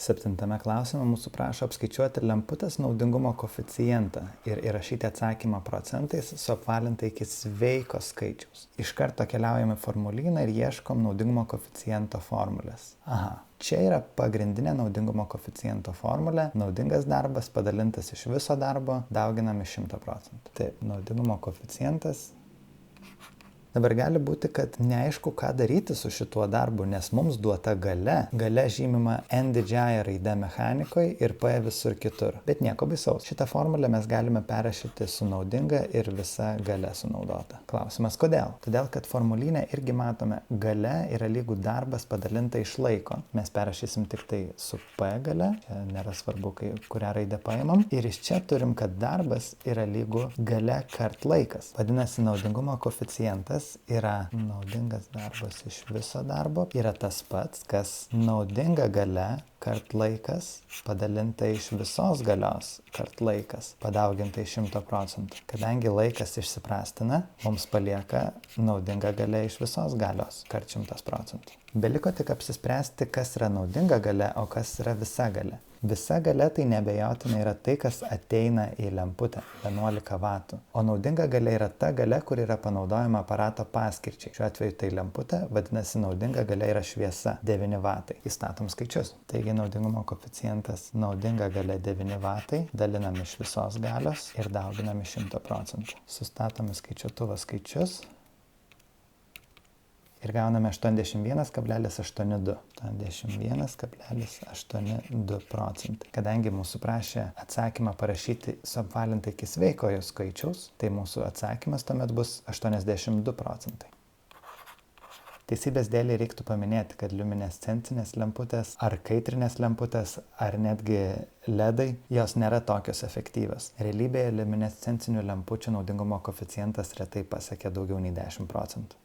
7 klausime mūsų prašo apskaičiuoti lemputės naudingumo koeficientą ir įrašyti atsakymą procentais suapvalintai iki sveiko skaičiaus. Iš karto keliaujame į formulyną ir ieškom naudingumo koeficiento formulės. Čia yra pagrindinė naudingumo koeficiento formulė. Naudingas darbas padalintas iš viso darbo dauginami 100%. Taip, naudingumo koeficientas. Dabar gali būti, kad neaišku, ką daryti su šituo darbu, nes mums duota galia. Galia žymima N didžiąja raide mechanikoje ir P visur kitur. Bet nieko baisaus. Šitą formulę mes galime perrašyti su naudinga ir visa galia sunaudota. Klausimas kodėl? Todėl, kad formulyne irgi matome galia yra lygų darbas padalinta iš laiko. Mes perrašysim tik tai su P galia. Čia nėra svarbu, kurią raidę paimam. Ir iš čia turim, kad darbas yra lygų galia kart laikas. Vadinasi, naudingumo koeficientas yra naudingas darbas iš viso darbo, yra tas pats, kas naudinga galia kart laikas padalinta iš visos galios kart laikas padauginta iš 100%. Kadangi laikas išsiprastina, mums palieka naudinga galia iš visos galios kart 100%. Beliko tik apsispręsti, kas yra naudinga galia, o kas yra visa galia. Visa galia tai neabejotinai yra tai, kas ateina į lemputę 11 vatų. O naudinga galia yra ta galia, kur yra panaudojama aparato paskirčiai. Šiuo atveju tai lemputė, vadinasi naudinga galia yra šviesa 9 vatai. Įstatom skaičius. Taigi naudingumo koeficientas naudinga galia 9 vatai, dalinam iš visos galios ir dauginam iš 100%. Sustatom į skaičiuotuvą skaičius. Ir gauname 81,82. 81,82%. Kadangi mūsų prašė atsakymą parašyti suapvalintai iki sveikojo skaičiaus, tai mūsų atsakymas tuomet bus 82%. Teisybės dėlei reiktų paminėti, kad liuminescencinės lemputės ar kaitrinės lemputės ar netgi LEDai, jos nėra tokios efektyvios. Realybėje liuminescencinių lempučių naudingumo koeficientas retai pasiekia daugiau nei 10%.